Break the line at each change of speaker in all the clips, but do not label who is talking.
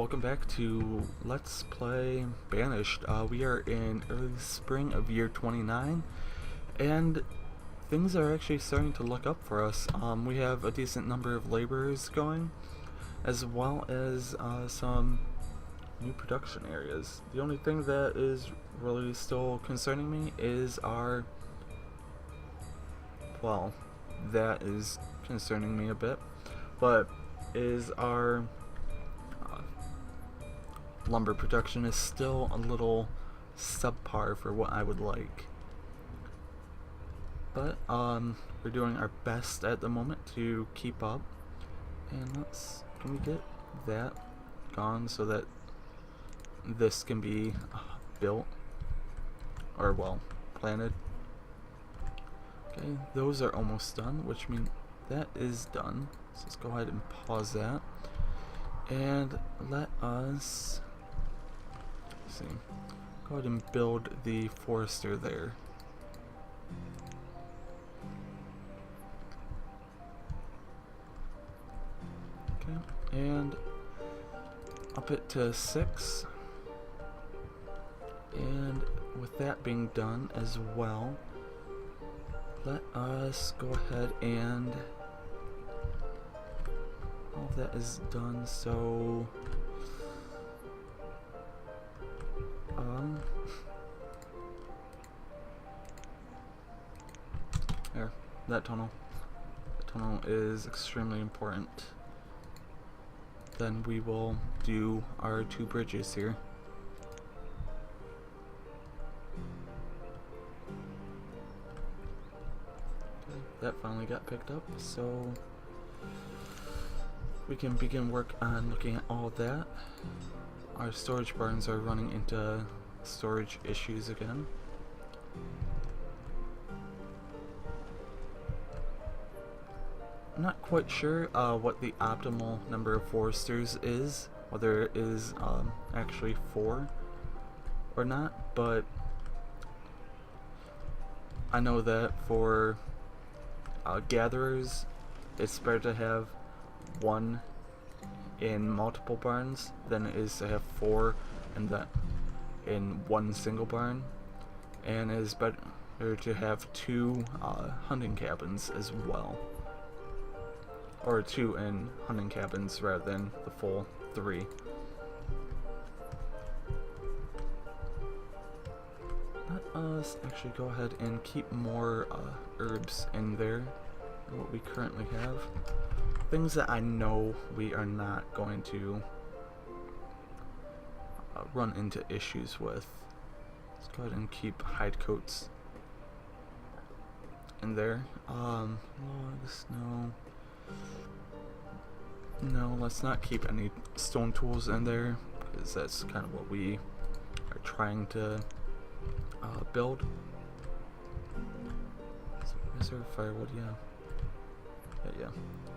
welcome back to Let's Play Banished. We are in early spring of year 29, and things are actually starting to look up for us. We have a decent number of laborers going, as well as some new production areas. The only thing that is really still concerning me is our... well, that is concerning me a bit, but is our lumber production is still a little subpar for what I would like. But we're doing our best at the moment to keep up. And can we get that gone so that this can be built, or well, planted. Okay, those are almost done, which means that is done. So let's go ahead and pause that and let us go ahead and build the forester there. Okay, and up it to 6. And with that being done as well, let us go ahead and all of that is done, so there, that tunnel. The tunnel is extremely important. Then we will do our 2 bridges here. Okay, that finally got picked up, so we can begin work on looking at all of that. Our storage barns are running into storage issues again. I'm not quite sure what the optimal number of foresters is, whether it is actually 4 or not, but I know that for gatherers, it's better to have 1 in multiple barns than it is to have 4 in one single barn, and it is better to have 2 hunting cabins as well, or 2 in hunting cabins rather than the full 3. Let us actually go ahead and keep more herbs in there than what we currently have. Things that I know we are not going to run into issues with. Let's go ahead and keep hide coats in there. Logs, no. No, let's not keep any stone tools in there, because that's kind of what we are trying to build. Is there firewood? Yeah.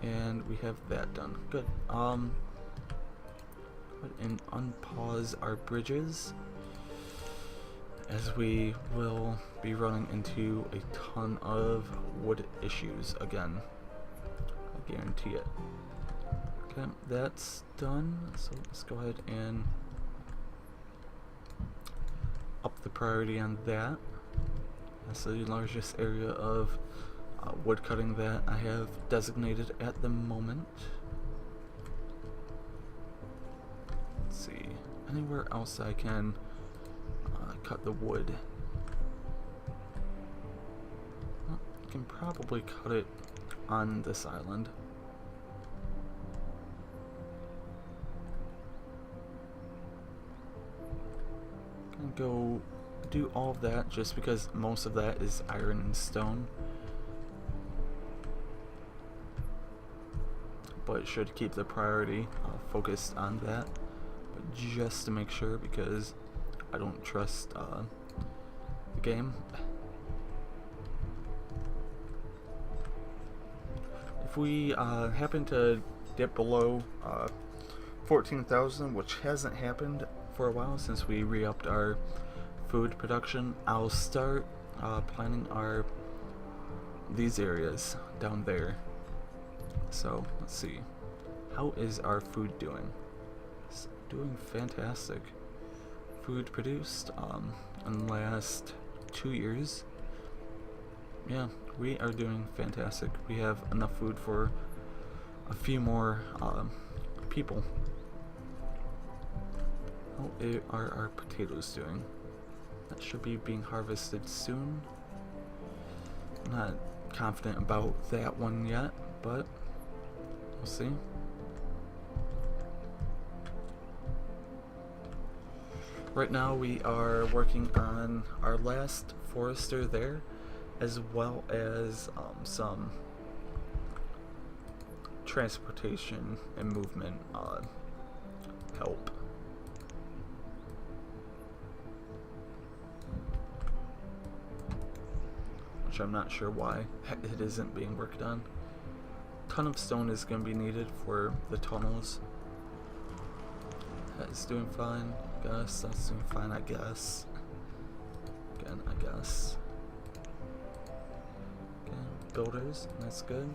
And we have that done. Good. Go ahead and unpause our bridges, as we will be running into a ton of wood issues again. I guarantee it. Okay, that's done. So let's go ahead and up the priority on that. That's the largest area of wood cutting that I have designated at the moment. Let's see, anywhere else I can cut the wood. Well, I can probably cut it on this island. Gonna go do all of that just because most of that is iron and stone. But should keep the priority focused on that, but just to make sure, because I don't trust the game. If we happen to dip below 14,000, which hasn't happened for a while since we re-upped our food production, I'll start planning these areas down there. So let's see, how is our food doing? doing fantastic. Food produced in the last 2 years. Yeah, we are doing fantastic. We have enough food for a few more people. How are our potatoes doing? That should be being harvested soon. I'm not confident about that one yet, but we'll see. Right now we are working on our last forester there, as well as some transportation and movement help. Which I'm not sure why it isn't being worked on. A ton of stone is going to be needed for the tunnels. That's doing fine, I guess. That's doing fine, I guess. Again, I guess. Again, builders, that's good.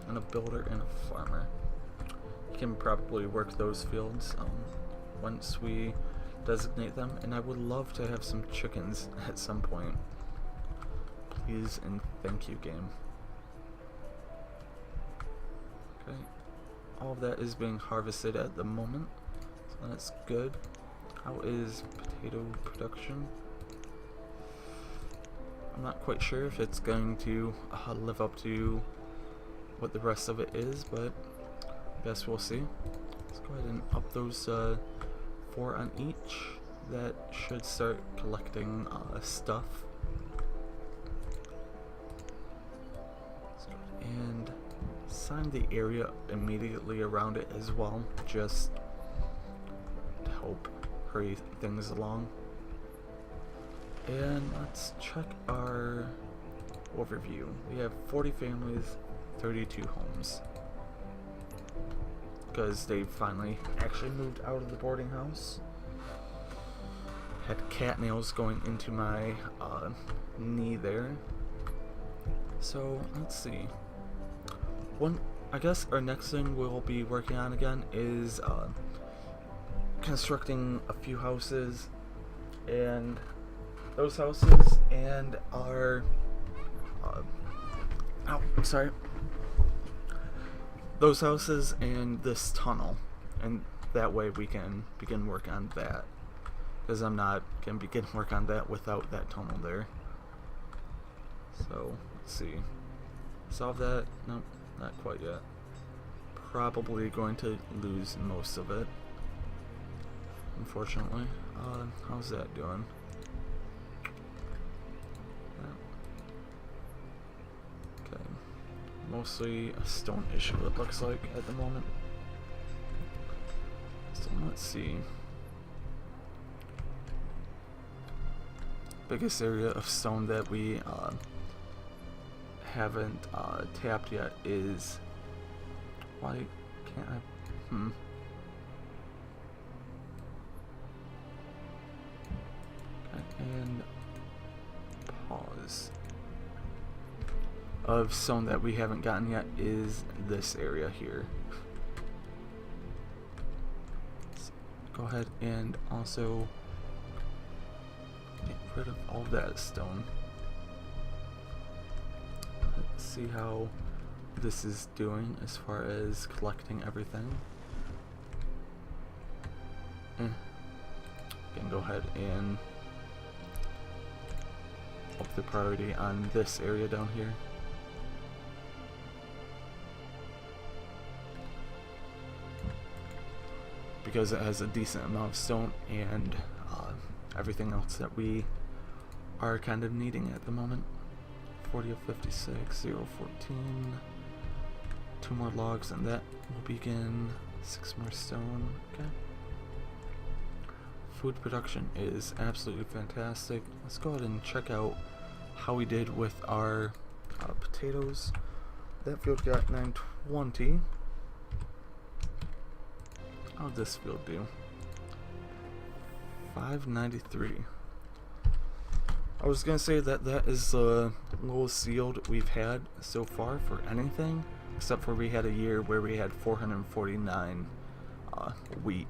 And a builder and a farmer. You can probably work those fields once we designate them. And I would love to have some chickens at some point. Please and thank you, game. Okay. All of that is being harvested at the moment. So that's good. How is potato production? I'm not quite sure if it's going to live up to what the rest of it is, but I guess we'll see. Let's go ahead and up those 4 on each. That should start collecting stuff. And sign the area immediately around it as well, just to help hurry things along. And let's check our overview. We have 40 families, 32 homes. Because they finally actually moved out of the boarding house. Had cat nails going into my knee there. So let's see. I guess our next thing we'll be working on again is constructing a few houses, and those houses and our those houses and this tunnel, and that way we can begin work on that, because I'm not gonna begin work on that without that tunnel there. So let's see, solve that. Nope, not quite yet. Probably going to lose most of it, unfortunately. How's that doing? Okay, mostly a stone issue it looks like at the moment. So let's see. Biggest area of stone that we haven't tapped yet is, why can't I? Okay, and pause. Of stone that we haven't gotten yet is this area here. So go ahead and also get rid of all that stone. Let's see how this is doing as far as collecting everything. Can go ahead and up the priority on this area down here. Because it has a decent amount of stone and everything else that we are kind of needing at the moment. 40 of 56, 0, 14. 2 more logs and that will begin. 6 more stone. Okay. Food production is absolutely fantastic. Let's go ahead and check out how we did with our potatoes. That field got 920. How did this field do? 593. I was gonna say that that is the lowest yield we've had so far for anything, except for we had a year where we had 449 wheat.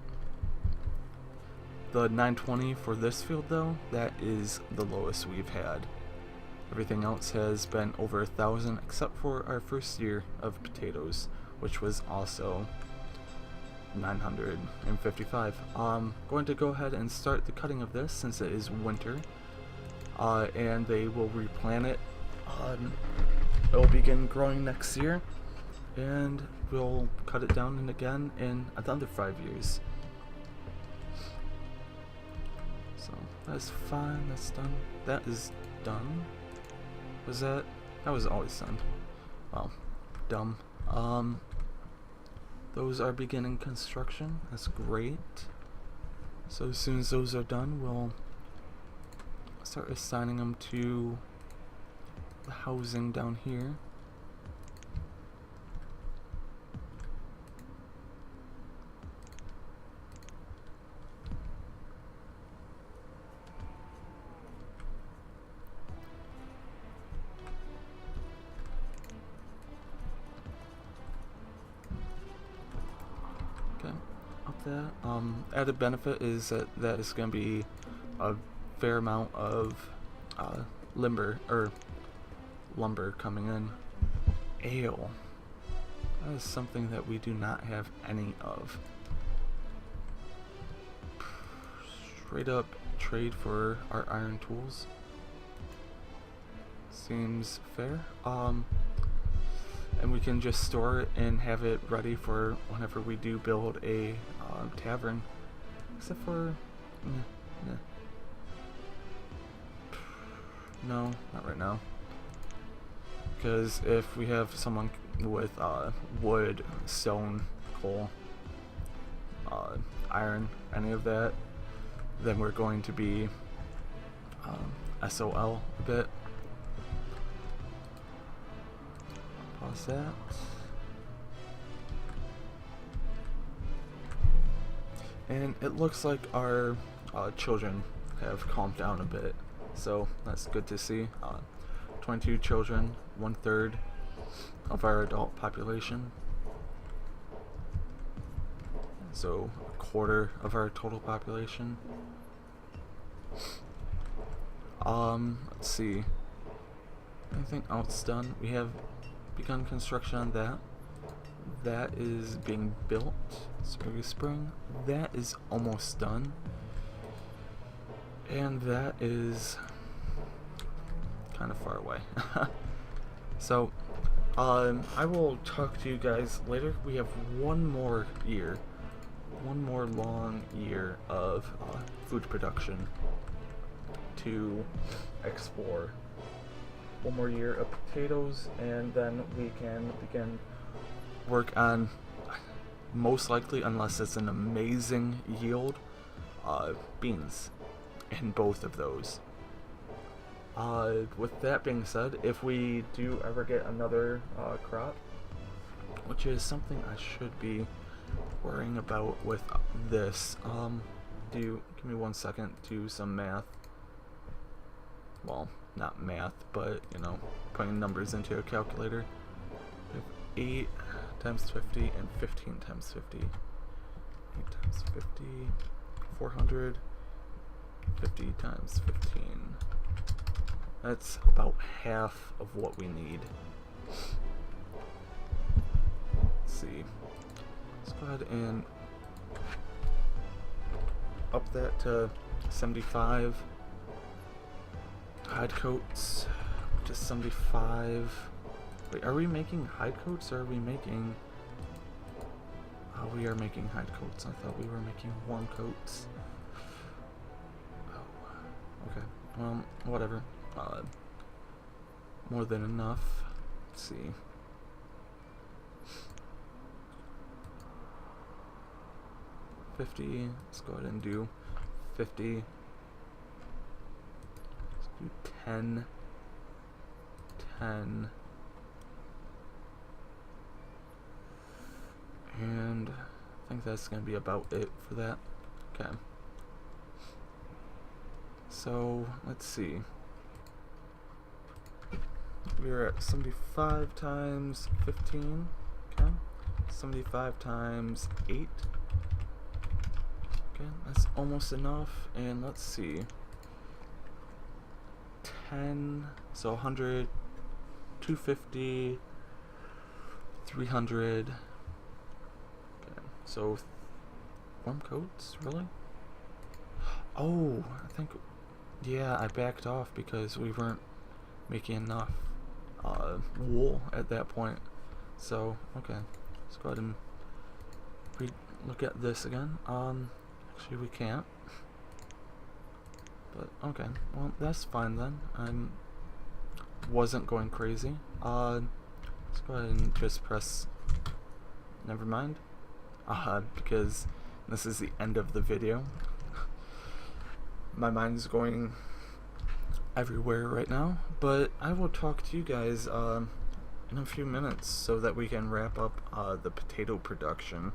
The 920 for this field though, that is the lowest we've had. Everything else has been over 1,000 except for our first year of potatoes, which was also 955. Going to go ahead and start the cutting of this since it is winter, and they will replant it. It'll begin growing next year, and we'll cut it down and again in another 5 years. So that's fine, that's done. That is done. Was that? That was always done. Well, dumb. Those are beginning construction. That's great. So as soon as those are done, we'll start assigning them to the housing down here. That added benefit is that is going to be a fair amount of lumber coming in. Ale. That is something that we do not have any of. Straight up trade for our iron tools. Seems fair. And we can just store it and have it ready for whenever we do build a tavern. Except for... No, not right now. Because if we have someone with wood, stone, coal, iron, any of that, then we're going to be SOL a bit. Pause that. And it looks like our children have calmed down a bit, so that's good to see. 22 children, 1/3 of our adult population, so 1/4 of our total population. Let's see. Anything else done? We have begun construction on that. That is being built. Early spring. That is almost done. And that is kind of far away. So, I will talk to you guys later. We have one more long year of food production to explore. One more year of potatoes, and then we can begin work on, most likely, unless it's an amazing yield, beans in both of those. With that being said, if we do ever get another crop, which is something I should be worrying about with this, give me 1 second, do some math. Well, not math, but, you know, putting numbers into a calculator. We have 8 times 50 and 15 times 50. 8 times 50, 400, 50 times 15. That's about half of what we need. Let's see. Let's go ahead and up that to 75. Hide coats, just 75. Wait, are we making hide coats or are we making... Oh, we are making hide coats. I thought we were making warm coats. Oh, okay. Well, whatever. More than enough. Let's see. $50. Let's go ahead and do 50. Let's do 10. 10. And I think that's going to be about it for that. Okay. So, let's see. We're at 75 times 15. Okay. 75 times 8. Okay. Okay, that's almost enough. And let's see. 10, so 100, 250, 300. Okay, so warm coats, really? Oh, I think, yeah, I backed off because we weren't making enough wool at that point. So, okay, let's go ahead and look at this again. Actually we can't. But, okay, well, that's fine then. I wasn't going crazy. Let's go ahead and just press, never mind. Because this is the end of the video. My mind's going everywhere right now, but I will talk to you guys in a few minutes so that we can wrap up the potato production.